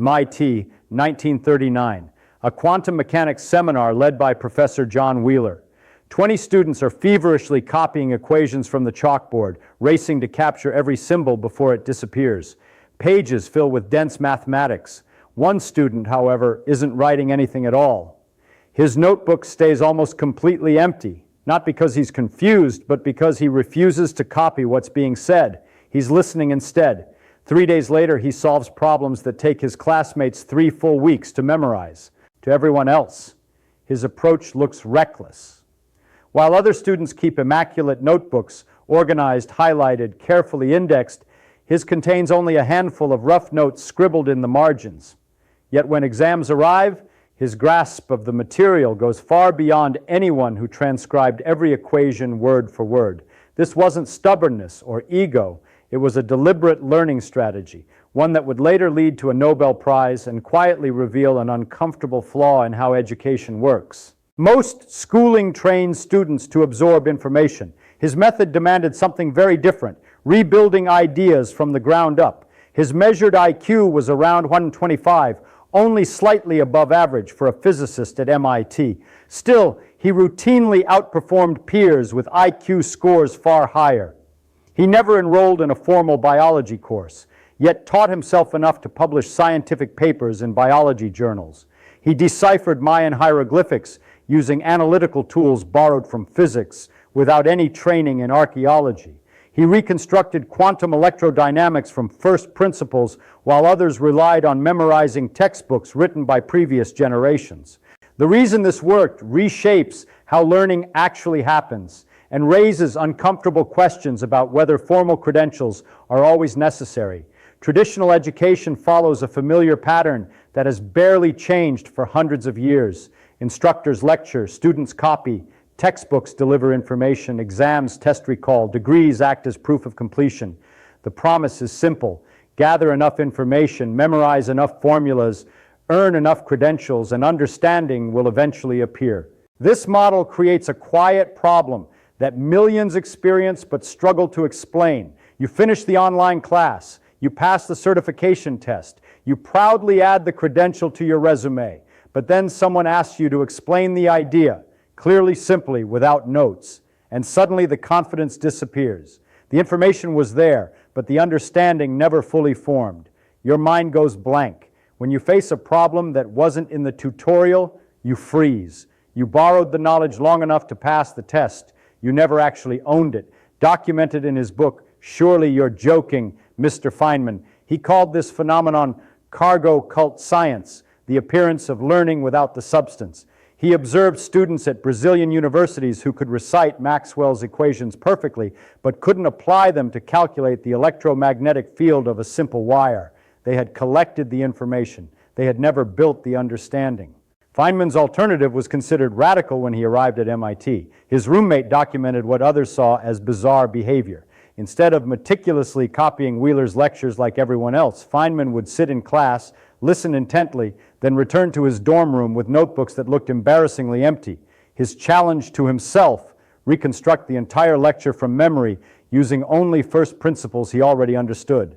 MIT, 1939, a quantum mechanics seminar led by Professor John Wheeler. 20 students are feverishly copying equations from the chalkboard, racing to capture every symbol before it disappears. Pages fill with dense mathematics. One student, however, isn't writing anything at all. His notebook stays almost completely empty, not because he's confused, but because he refuses to copy what's being said. He's listening instead. 3 days later, he solves problems that take his classmates 3 full weeks to memorize. To everyone else, his approach looks reckless. While other students keep immaculate notebooks, organized, highlighted, carefully indexed, his contains only a handful of rough notes scribbled in the margins. Yet when exams arrive, his grasp of the material goes far beyond anyone who transcribed every equation word for word. This wasn't stubbornness or ego. It was a deliberate learning strategy, one that would later lead to a Nobel Prize and quietly reveal an uncomfortable flaw in how education works. Most schooling trains students to absorb information. His method demanded something very different, rebuilding ideas from the ground up. His measured IQ was around 125, only slightly above average for a physicist at MIT. Still, he routinely outperformed peers with IQ scores far higher. He never enrolled in a formal biology course, yet taught himself enough to publish scientific papers in biology journals. He deciphered Mayan hieroglyphics using analytical tools borrowed from physics without any training in archaeology. He reconstructed quantum electrodynamics from first principles while others relied on memorizing textbooks written by previous generations. The reason this worked reshapes how learning actually happens and raises uncomfortable questions about whether formal credentials are always necessary. Traditional education follows a familiar pattern that has barely changed for hundreds of years. Instructors lecture, students copy, textbooks deliver information, exams test recall, degrees act as proof of completion. The promise is simple: gather enough information, memorize enough formulas, earn enough credentials, and understanding will eventually appear. This model creates a quiet problem that millions experience but struggle to explain. You finish the online class, you pass the certification test, you proudly add the credential to your resume, but then someone asks you to explain the idea, clearly, simply, without notes, and suddenly the confidence disappears. The information was there, but the understanding never fully formed. Your mind goes blank. When you face a problem that wasn't in the tutorial, you freeze. You borrowed the knowledge long enough to pass the test. You never actually owned it. Documented in his book, Surely You're Joking, Mr. Feynman, he called this phenomenon cargo cult science, the appearance of learning without the substance. He observed students at Brazilian universities who could recite Maxwell's equations perfectly, but couldn't apply them to calculate the electromagnetic field of a simple wire. They had collected the information. They had never built the understanding. Feynman's alternative was considered radical when he arrived at MIT. His roommate documented what others saw as bizarre behavior. Instead of meticulously copying Wheeler's lectures like everyone else, Feynman would sit in class, listen intently, then return to his dorm room with notebooks that looked embarrassingly empty. His challenge to himself: reconstruct the entire lecture from memory using only first principles he already understood.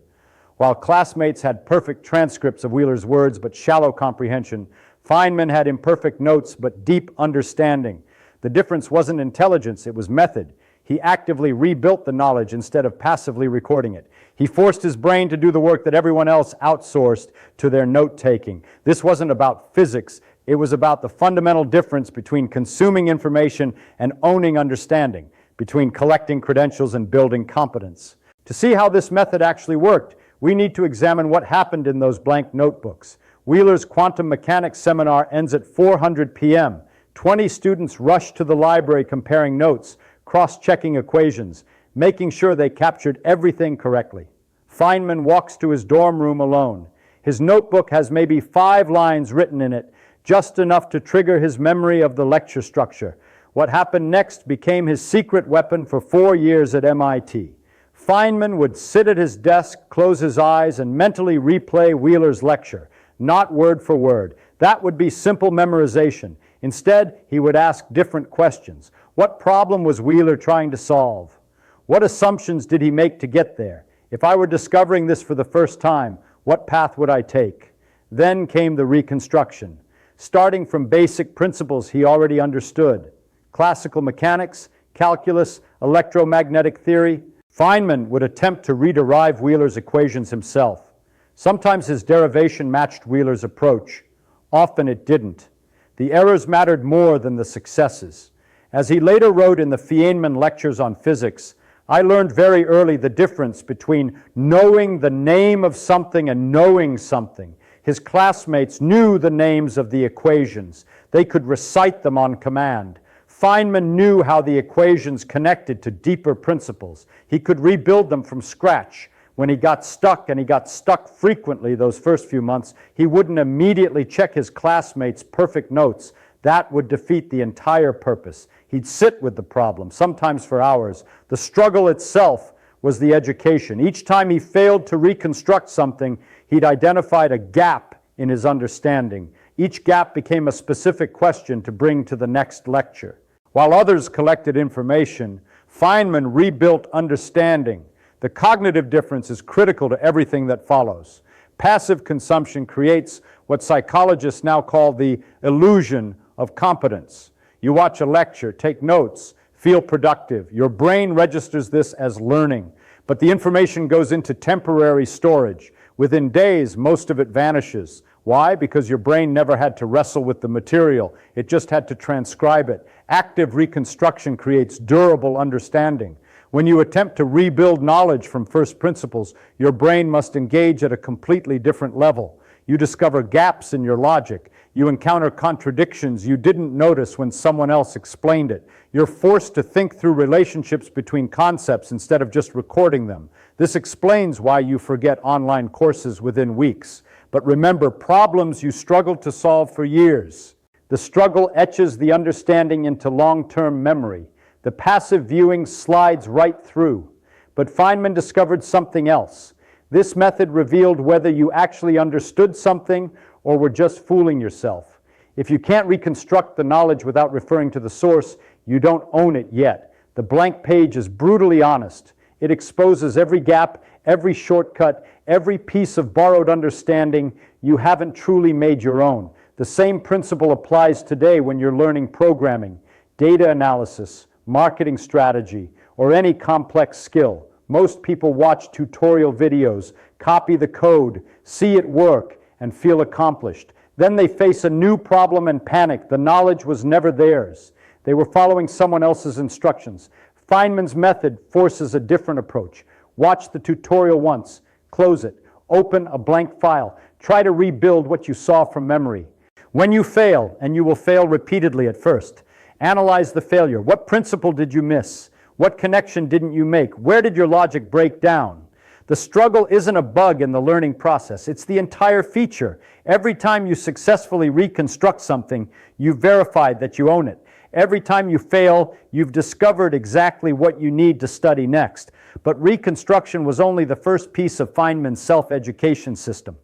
While classmates had perfect transcripts of Wheeler's words but shallow comprehension, Feynman had imperfect notes but deep understanding. The difference wasn't intelligence, it was method. He actively rebuilt the knowledge instead of passively recording it. He forced his brain to do the work that everyone else outsourced to their note-taking. This wasn't about physics. It was about the fundamental difference between consuming information and owning understanding, between collecting credentials and building competence. To see how this method actually worked, we need to examine what happened in those blank notebooks. Wheeler's quantum mechanics seminar ends at 4:00 p.m. 20 students rush to the library comparing notes, cross-checking equations, making sure they captured everything correctly. Feynman walks to his dorm room alone. His notebook has maybe 5 lines written in it, just enough to trigger his memory of the lecture structure. What happened next became his secret weapon for 4 years at MIT. Feynman would sit at his desk, close his eyes, and mentally replay Wheeler's lecture, not word for word. That would be simple memorization. Instead, he would ask different questions. What problem was Wheeler trying to solve? What assumptions did he make to get there? If I were discovering this for the first time, what path would I take? Then came the reconstruction, starting from basic principles he already understood: classical mechanics, calculus, electromagnetic theory. Feynman would attempt to rederive Wheeler's equations himself. Sometimes his derivation matched Wheeler's approach. Often it didn't. The errors mattered more than the successes. As he later wrote in the Feynman Lectures on Physics, I learned very early the difference between knowing the name of something and knowing something. His classmates knew the names of the equations. They could recite them on command. Feynman knew how the equations connected to deeper principles. He could rebuild them from scratch. When he got stuck, and he got stuck frequently those first few months, he wouldn't immediately check his classmates' perfect notes. That would defeat the entire purpose. He'd sit with the problem, sometimes for hours. The struggle itself was the education. Each time he failed to reconstruct something, he'd identified a gap in his understanding. Each gap became a specific question to bring to the next lecture. While others collected information, Feynman rebuilt understanding. The cognitive difference is critical to everything that follows. Passive consumption creates what psychologists now call the illusion of competence. You watch a lecture, take notes, feel productive. Your brain registers this as learning, but the information goes into temporary storage. Within days, most of it vanishes. Why? Because your brain never had to wrestle with the material. It just had to transcribe it. Active reconstruction creates durable understanding. When you attempt to rebuild knowledge from first principles, your brain must engage at a completely different level. You discover gaps in your logic. You encounter contradictions you didn't notice when someone else explained it. You're forced to think through relationships between concepts instead of just recording them. This explains why you forget online courses within weeks. But remember, problems you struggled to solve for years. The struggle etches the understanding into long-term memory. The passive viewing slides right through. But Feynman discovered something else. This method revealed whether you actually understood something or were just fooling yourself. If you can't reconstruct the knowledge without referring to the source, you don't own it yet. The blank page is brutally honest. It exposes every gap, every shortcut, every piece of borrowed understanding you haven't truly made your own. The same principle applies today when you're learning programming, data analysis, marketing strategy, or any complex skill. Most people watch tutorial videos, copy the code, see it work, and feel accomplished. Then they face a new problem and panic. The knowledge was never theirs. They were following someone else's instructions. Feynman's method forces a different approach. Watch the tutorial once, close it, open a blank file, try to rebuild what you saw from memory. When you fail, and you will fail repeatedly at first, analyze the failure. What principle did you miss? What connection didn't you make? Where did your logic break down? The struggle isn't a bug in the learning process. It's the entire feature. Every time you successfully reconstruct something, you've verified that you own it. Every time you fail, you've discovered exactly what you need to study next. But reconstruction was only the first piece of Feynman's self-education system.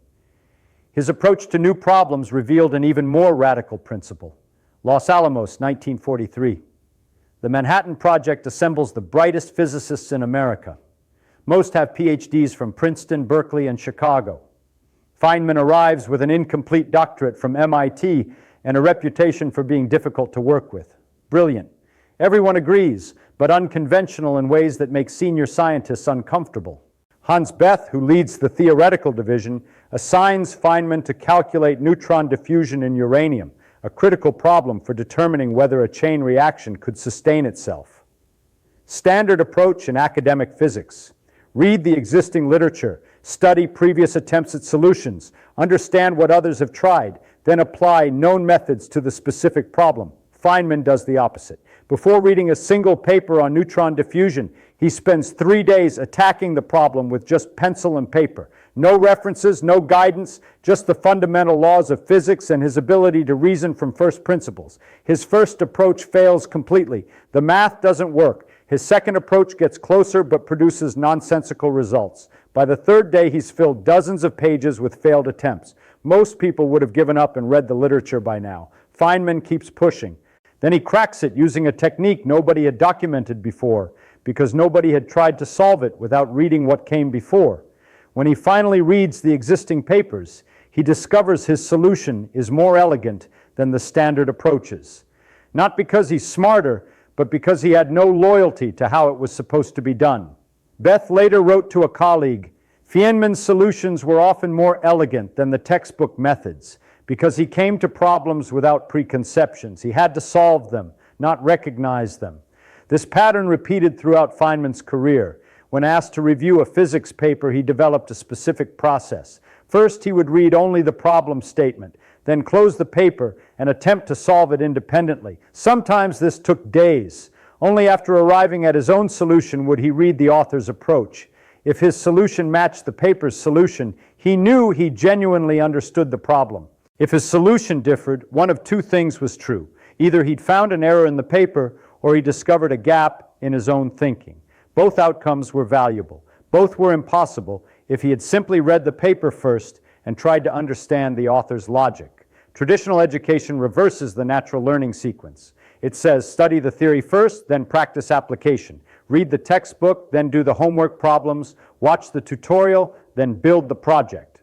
His approach to new problems revealed an even more radical principle. Los Alamos, 1943. The Manhattan Project assembles the brightest physicists in America. Most have PhDs from Princeton, Berkeley, and Chicago. Feynman arrives with an incomplete doctorate from MIT and a reputation for being difficult to work with. Brilliant. Everyone agrees, but unconventional in ways that make senior scientists uncomfortable. Hans Bethe, who leads the theoretical division, assigns Feynman to calculate neutron diffusion in uranium, a critical problem for determining whether a chain reaction could sustain itself. Standard approach in academic physics. Read the existing literature, study previous attempts at solutions, understand what others have tried, then apply known methods to the specific problem. Feynman does the opposite. Before reading a single paper on neutron diffusion, he spends 3 days attacking the problem with just pencil and paper. No references, no guidance, just the fundamental laws of physics and his ability to reason from first principles. His first approach fails completely. The math doesn't work. His second approach gets closer but produces nonsensical results. By the third day, he's filled dozens of pages with failed attempts. Most people would have given up and read the literature by now. Feynman keeps pushing. Then he cracks it using a technique nobody had documented before, because nobody had tried to solve it without reading what came before. When he finally reads the existing papers, he discovers his solution is more elegant than the standard approaches. Not because he's smarter, but because he had no loyalty to how it was supposed to be done. Beth later wrote to a colleague, Feynman's solutions were often more elegant than the textbook methods because he came to problems without preconceptions. He had to solve them, not recognize them. This pattern repeated throughout Feynman's career. When asked to review a physics paper, he developed a specific process. First, he would read only the problem statement, then close the paper and attempt to solve it independently. Sometimes this took days. Only after arriving at his own solution would he read the author's approach. If his solution matched the paper's solution, he knew he genuinely understood the problem. If his solution differed, one of two things was true. Either he'd found an error in the paper, or he discovered a gap in his own thinking. Both outcomes were valuable. Both were impossible if he had simply read the paper first and tried to understand the author's logic. Traditional education reverses the natural learning sequence. It says, study the theory first, then practice application. Read the textbook, then do the homework problems. Watch the tutorial, then build the project.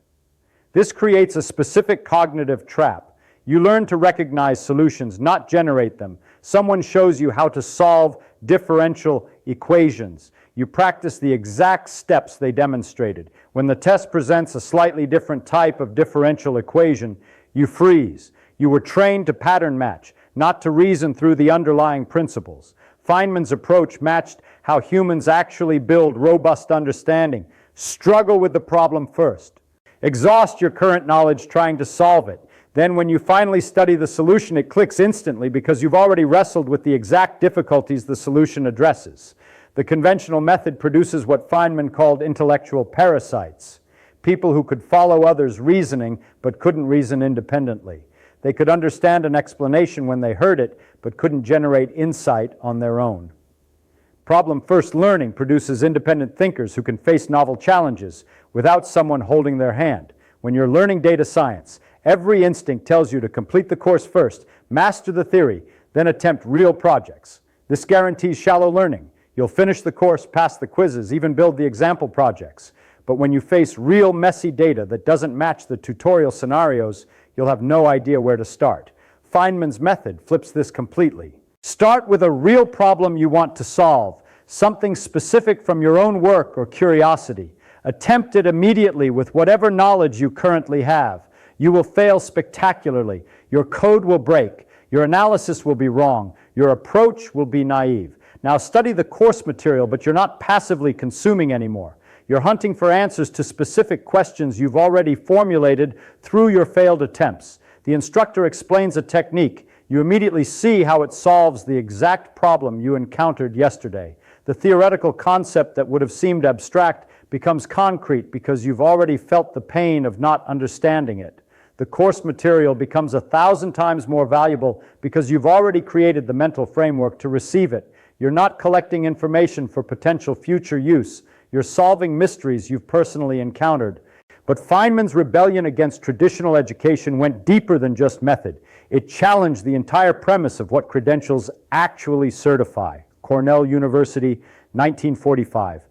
This creates a specific cognitive trap. You learn to recognize solutions, not generate them. Someone shows you how to solve differential equations. You practice the exact steps they demonstrated. When the test presents a slightly different type of differential equation, you freeze. You were trained to pattern match, not to reason through the underlying principles. Feynman's approach matched how humans actually build robust understanding. Struggle with the problem first. Exhaust your current knowledge trying to solve it. Then when you finally study the solution, it clicks instantly because you've already wrestled with the exact difficulties the solution addresses. The conventional method produces what Feynman called intellectual parasites, people who could follow others' reasoning but couldn't reason independently. They could understand an explanation when they heard it, but couldn't generate insight on their own. Problem-first learning produces independent thinkers who can face novel challenges without someone holding their hand. When you're learning data science, every instinct tells you to complete the course first, master the theory, then attempt real projects. This guarantees shallow learning. You'll finish the course, pass the quizzes, even build the example projects. But when you face real messy data that doesn't match the tutorial scenarios, you'll have no idea where to start. Feynman's method flips this completely. Start with a real problem you want to solve, something specific from your own work or curiosity. Attempt it immediately with whatever knowledge you currently have. You will fail spectacularly. Your code will break. Your analysis will be wrong. Your approach will be naive. Now study the course material, but you're not passively consuming anymore. You're hunting for answers to specific questions you've already formulated through your failed attempts. The instructor explains a technique. You immediately see how it solves the exact problem you encountered yesterday. The theoretical concept that would have seemed abstract becomes concrete because you've already felt the pain of not understanding it. The course material becomes 1,000 times more valuable because you've already created the mental framework to receive it. You're not collecting information for potential future use. You're solving mysteries you've personally encountered. But Feynman's rebellion against traditional education went deeper than just method. It challenged the entire premise of what credentials actually certify. Cornell University, 1945.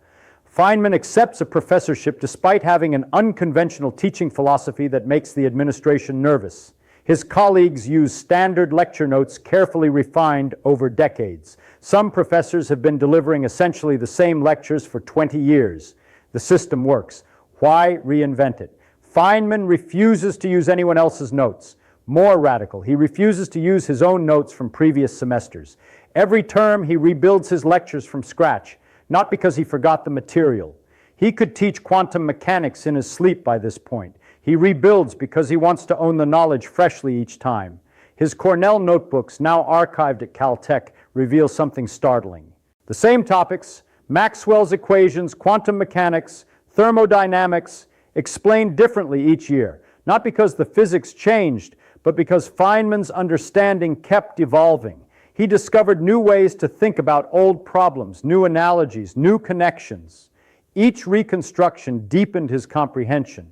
Feynman accepts a professorship despite having an unconventional teaching philosophy that makes the administration nervous. His colleagues use standard lecture notes carefully refined over decades. Some professors have been delivering essentially the same lectures for 20 years. The system works. Why reinvent it? Feynman refuses to use anyone else's notes. More radical, he refuses to use his own notes from previous semesters. Every term he rebuilds his lectures from scratch, not because he forgot the material. He could teach quantum mechanics in his sleep by this point. He rebuilds because he wants to own the knowledge freshly each time. His Cornell notebooks, now archived at Caltech, reveal something startling. The same topics, Maxwell's equations, quantum mechanics, thermodynamics, explained differently each year, not because the physics changed, but because Feynman's understanding kept evolving. He discovered new ways to think about old problems, new analogies, new connections. Each reconstruction deepened his comprehension.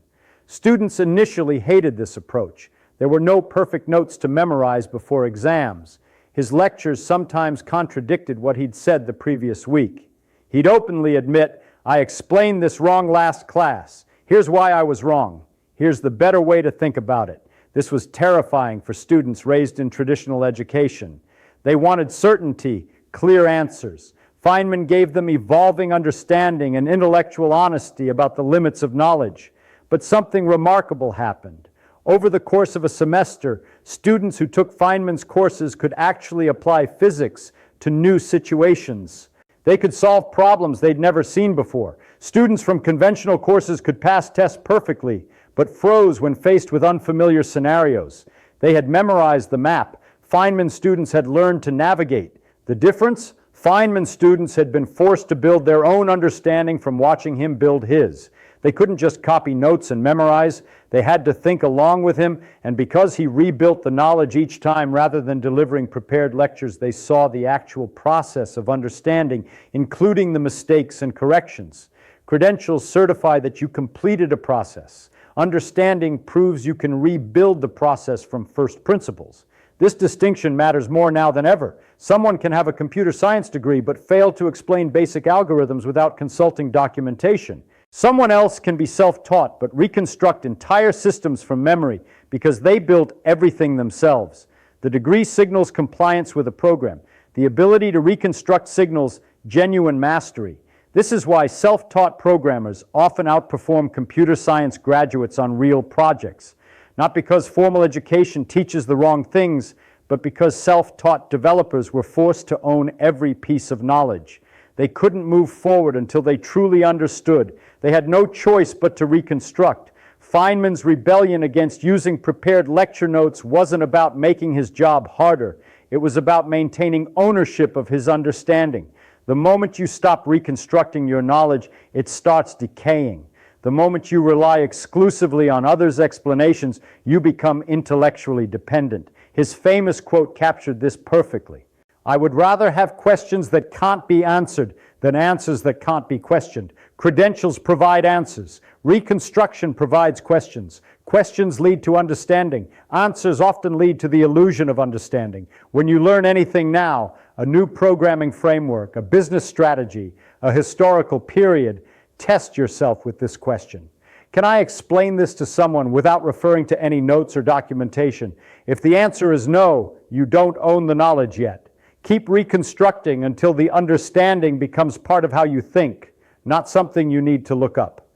Students initially hated this approach. There were no perfect notes to memorize before exams. His lectures sometimes contradicted what he'd said the previous week. He'd openly admit, "I explained this wrong last class. Here's why I was wrong." Here's the better way to think about it. This was terrifying for students raised in traditional education. They wanted certainty, clear answers. Feynman gave them evolving understanding and intellectual honesty about the limits of knowledge. But something remarkable happened. Over the course of a semester, students who took Feynman's courses could actually apply physics to new situations. They could solve problems they'd never seen before. Students from conventional courses could pass tests perfectly, but froze when faced with unfamiliar scenarios. They had memorized the map. Feynman students had learned to navigate. The difference? Feynman students had been forced to build their own understanding from watching him build his. They couldn't just copy notes and memorize. They had to think along with him, and because he rebuilt the knowledge each time rather than delivering prepared lectures, they saw the actual process of understanding, including the mistakes and corrections. Credentials certify that you completed a process. Understanding proves you can rebuild the process from first principles. This distinction matters more now than ever. Someone can have a computer science degree but fail to explain basic algorithms without consulting documentation. Someone else can be self-taught but reconstruct entire systems from memory because they built everything themselves. The degree signals compliance with a program. The ability to reconstruct signals genuine mastery. This is why self-taught programmers often outperform computer science graduates on real projects. Not because formal education teaches the wrong things, but because self-taught developers were forced to own every piece of knowledge. They couldn't move forward until they truly understood. They had no choice but to reconstruct. Feynman's rebellion against using prepared lecture notes wasn't about making his job harder. It was about maintaining ownership of his understanding. The moment you stop reconstructing your knowledge, it starts decaying. The moment you rely exclusively on others' explanations, you become intellectually dependent. His famous quote captured this perfectly. I would rather have questions that can't be answered than answers that can't be questioned. Credentials provide answers. Reconstruction provides questions. Questions lead to understanding. Answers often lead to the illusion of understanding. When you learn anything now, a new programming framework, a business strategy, a historical period, test yourself with this question. Can I explain this to someone without referring to any notes or documentation? If the answer is no, you don't own the knowledge yet. Keep reconstructing until the understanding becomes part of how you think, not something you need to look up.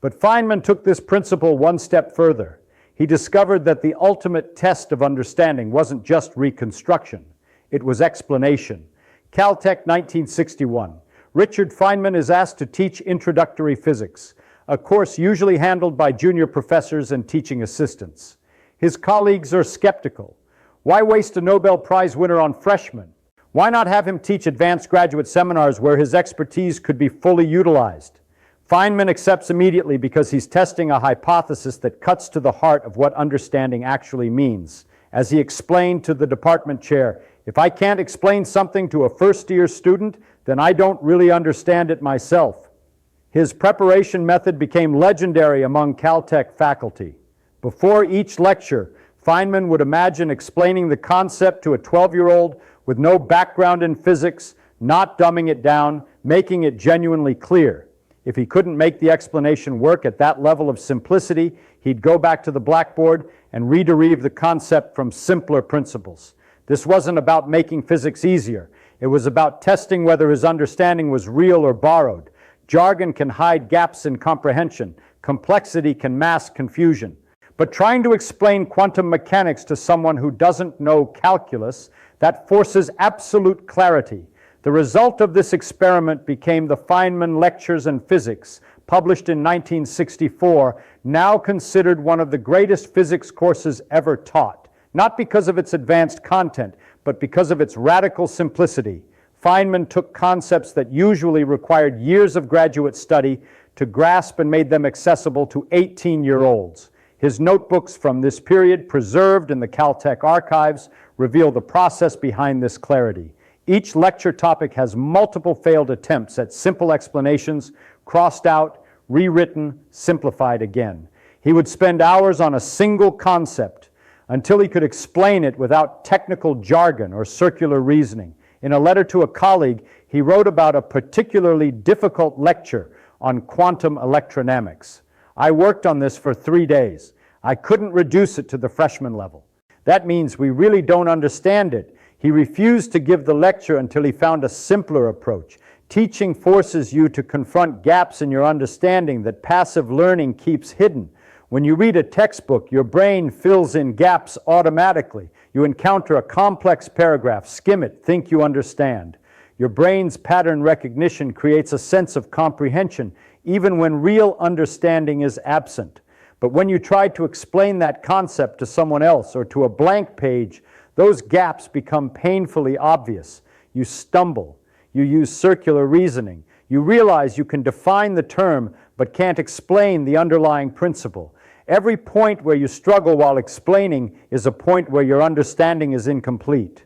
But Feynman took this principle one step further. He discovered that the ultimate test of understanding wasn't just reconstruction, it was explanation. Caltech, 1961. Richard Feynman is asked to teach introductory physics, a course usually handled by junior professors and teaching assistants. His colleagues are skeptical. Why waste a Nobel Prize winner on freshmen? Why not have him teach advanced graduate seminars where his expertise could be fully utilized? Feynman accepts immediately because he's testing a hypothesis that cuts to the heart of what understanding actually means. As he explained to the department chair, if I can't explain something to a first-year student, then I don't really understand it myself. His preparation method became legendary among Caltech faculty. Before each lecture, Feynman would imagine explaining the concept to a 12-year-old with no background in physics, not dumbing it down, making it genuinely clear. If he couldn't make the explanation work at that level of simplicity, he'd go back to the blackboard and rederive the concept from simpler principles. This wasn't about making physics easier. It was about testing whether his understanding was real or borrowed. Jargon can hide gaps in comprehension. Complexity can mask confusion. But trying to explain quantum mechanics to someone who doesn't know calculus, that forces absolute clarity. The result of this experiment became the Feynman Lectures in Physics, published in 1964, now considered one of the greatest physics courses ever taught, not because of its advanced content, but because of its radical simplicity. Feynman took concepts that usually required years of graduate study to grasp and made them accessible to 18-year-olds. His notebooks from this period, preserved in the Caltech archives, reveal the process behind this clarity. Each lecture topic has multiple failed attempts at simple explanations, crossed out, rewritten, simplified again. He would spend hours on a single concept until he could explain it without technical jargon or circular reasoning. In a letter to a colleague, he wrote about a particularly difficult lecture on quantum electrodynamics. I worked on this for 3 days. I couldn't reduce it to the freshman level. That means we really don't understand it. He refused to give the lecture until he found a simpler approach. Teaching forces you to confront gaps in your understanding that passive learning keeps hidden. When you read a textbook, your brain fills in gaps automatically. You encounter a complex paragraph, skim it, think you understand. Your brain's pattern recognition creates a sense of comprehension, even when real understanding is absent. But when you try to explain that concept to someone else or to a blank page, those gaps become painfully obvious. You stumble. You use circular reasoning. You realize you can define the term but can't explain the underlying principle. Every point where you struggle while explaining is a point where your understanding is incomplete.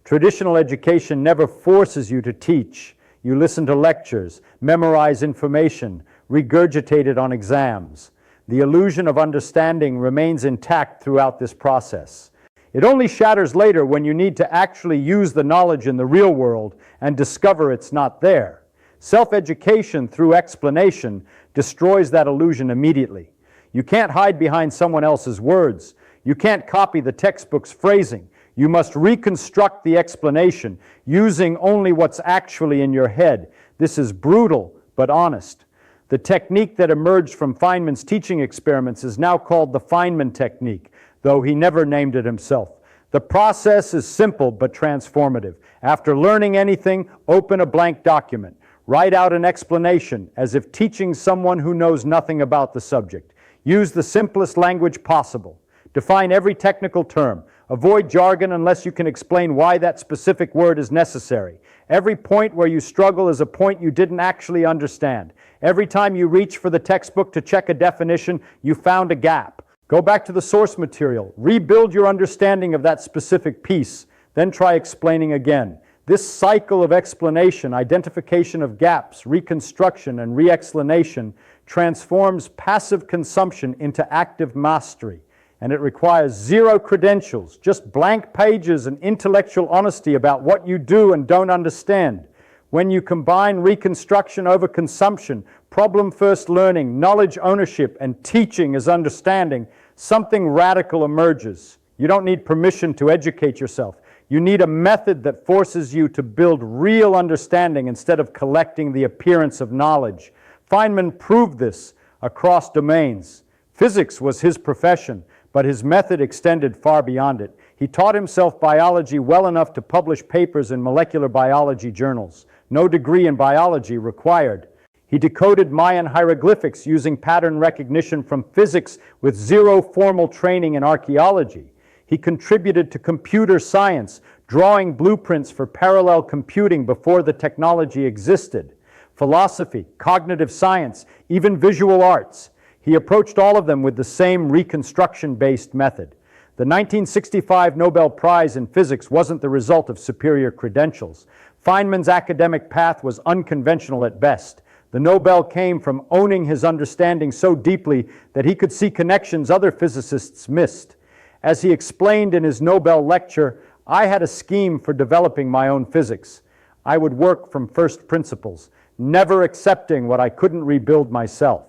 Traditional education never forces you to teach. You listen to lectures, memorize information, regurgitate it on exams. The illusion of understanding remains intact throughout this process. It only shatters later when you need to actually use the knowledge in the real world and discover it's not there. Self-education through explanation destroys that illusion immediately. You can't hide behind someone else's words. You can't copy the textbook's phrasing. You must reconstruct the explanation using only what's actually in your head. This is brutal but honest. The technique that emerged from Feynman's teaching experiments is now called the Feynman technique, though he never named it himself. The process is simple but transformative. After learning anything, open a blank document. Write out an explanation as if teaching someone who knows nothing about the subject. Use the simplest language possible. Define every technical term. Avoid jargon unless you can explain why that specific word is necessary. Every point where you struggle is a point you didn't actually understand. Every time you reach for the textbook to check a definition, you found a gap. Go back to the source material. Rebuild your understanding of that specific piece. Then try explaining again. This cycle of explanation, identification of gaps, reconstruction, and re-explanation transforms passive consumption into active mastery. And it requires zero credentials, just blank pages and intellectual honesty about what you do and don't understand. When you combine reconstruction over consumption, problem-first learning, knowledge ownership, and teaching as understanding, something radical emerges. You don't need permission to educate yourself. You need a method that forces you to build real understanding instead of collecting the appearance of knowledge. Feynman proved this across domains. Physics was his profession, but his method extended far beyond it. He taught himself biology well enough to publish papers in molecular biology journals. No degree in biology required. He decoded Mayan hieroglyphics using pattern recognition from physics with zero formal training in archaeology. He contributed to computer science, drawing blueprints for parallel computing before the technology existed. Philosophy, cognitive science, even visual arts. He approached all of them with the same reconstruction-based method. The 1965 Nobel Prize in Physics wasn't the result of superior credentials. Feynman's academic path was unconventional at best. The Nobel came from owning his understanding so deeply that he could see connections other physicists missed. As he explained in his Nobel lecture, I had a scheme for developing my own physics. I would work from first principles, never accepting what I couldn't rebuild myself.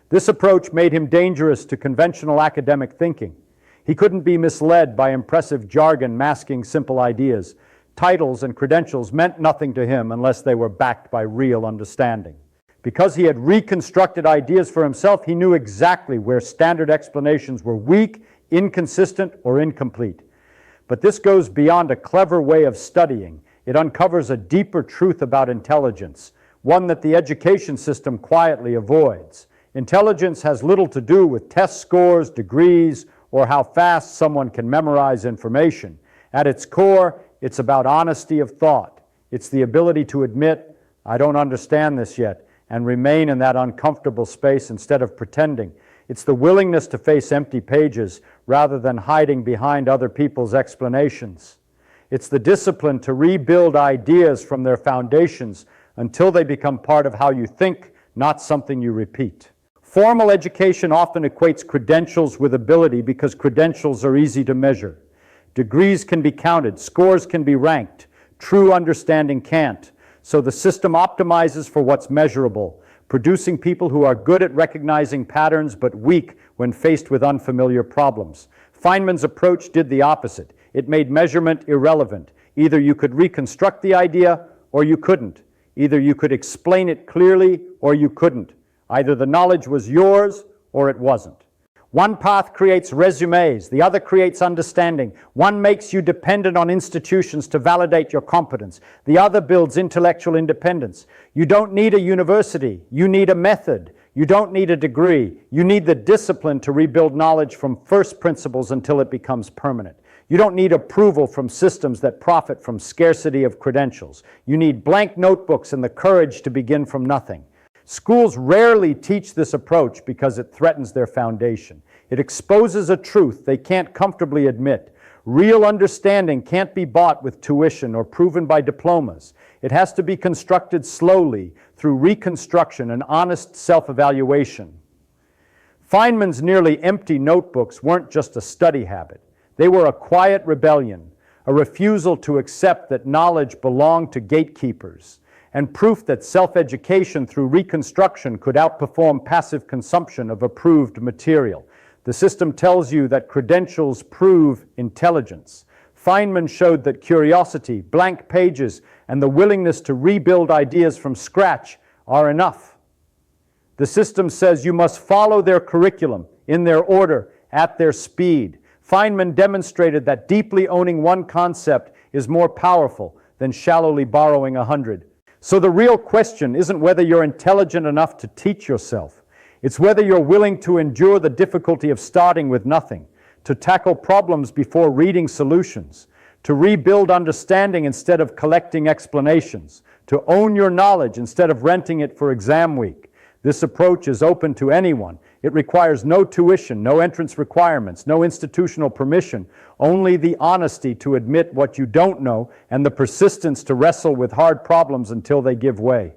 This approach made him dangerous to conventional academic thinking. He couldn't be misled by impressive jargon masking simple ideas. Titles and credentials meant nothing to him unless they were backed by real understanding. Because he had reconstructed ideas for himself, he knew exactly where standard explanations were weak, inconsistent, or incomplete. But this goes beyond a clever way of studying. It uncovers a deeper truth about intelligence, one that the education system quietly avoids. Intelligence has little to do with test scores, degrees, or how fast someone can memorize information. At its core, it's about honesty of thought. It's the ability to admit, I don't understand this yet, and remain in that uncomfortable space instead of pretending. It's the willingness to face empty pages rather than hiding behind other people's explanations. It's the discipline to rebuild ideas from their foundations until they become part of how you think, not something you repeat. Formal education often equates credentials with ability because credentials are easy to measure. Degrees can be counted, scores can be ranked, true understanding can't. So the system optimizes for what's measurable. producing people who are good at recognizing patterns but weak when faced with unfamiliar problems. Feynman's approach did the opposite. It made measurement irrelevant. Either you could reconstruct the idea or you couldn't. Either you could explain it clearly or you couldn't. Either the knowledge was yours or it wasn't. One path creates resumes, the other creates understanding. One makes you dependent on institutions to validate your competence. The other builds intellectual independence. You don't need a university, you need a method. You don't need a degree, you need the discipline to rebuild knowledge from first principles until it becomes permanent. You don't need approval from systems that profit from scarcity of credentials. You need blank notebooks and the courage to begin from nothing. Schools rarely teach this approach because it threatens their foundation. It exposes a truth they can't comfortably admit. Real understanding can't be bought with tuition or proven by diplomas. It has to be constructed slowly through reconstruction and honest self-evaluation. Feynman's nearly empty notebooks weren't just a study habit. They were a quiet rebellion, a refusal to accept that knowledge belonged to gatekeepers, and proof that self-education through reconstruction could outperform passive consumption of approved material. The system tells you that credentials prove intelligence. Feynman showed that curiosity, blank pages, and the willingness to rebuild ideas from scratch are enough. The system says you must follow their curriculum, in their order, at their speed. Feynman demonstrated that deeply owning one concept is more powerful than shallowly borrowing 100. So the real question isn't whether you're intelligent enough to teach yourself. It's whether you're willing to endure the difficulty of starting with nothing, to tackle problems before reading solutions, to rebuild understanding instead of collecting explanations, to own your knowledge instead of renting it for exam week. This approach is open to anyone. It requires no tuition, no entrance requirements, no institutional permission, only the honesty to admit what you don't know and the persistence to wrestle with hard problems until they give way.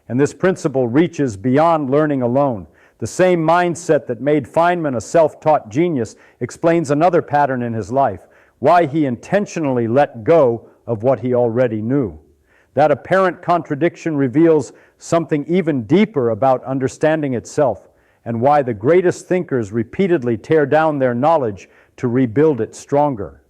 And this principle reaches beyond learning alone. The same mindset that made Feynman a self-taught genius explains another pattern in his life, why he intentionally let go of what he already knew. That apparent contradiction reveals something even deeper about understanding itself, and why the greatest thinkers repeatedly tear down their knowledge to rebuild it stronger.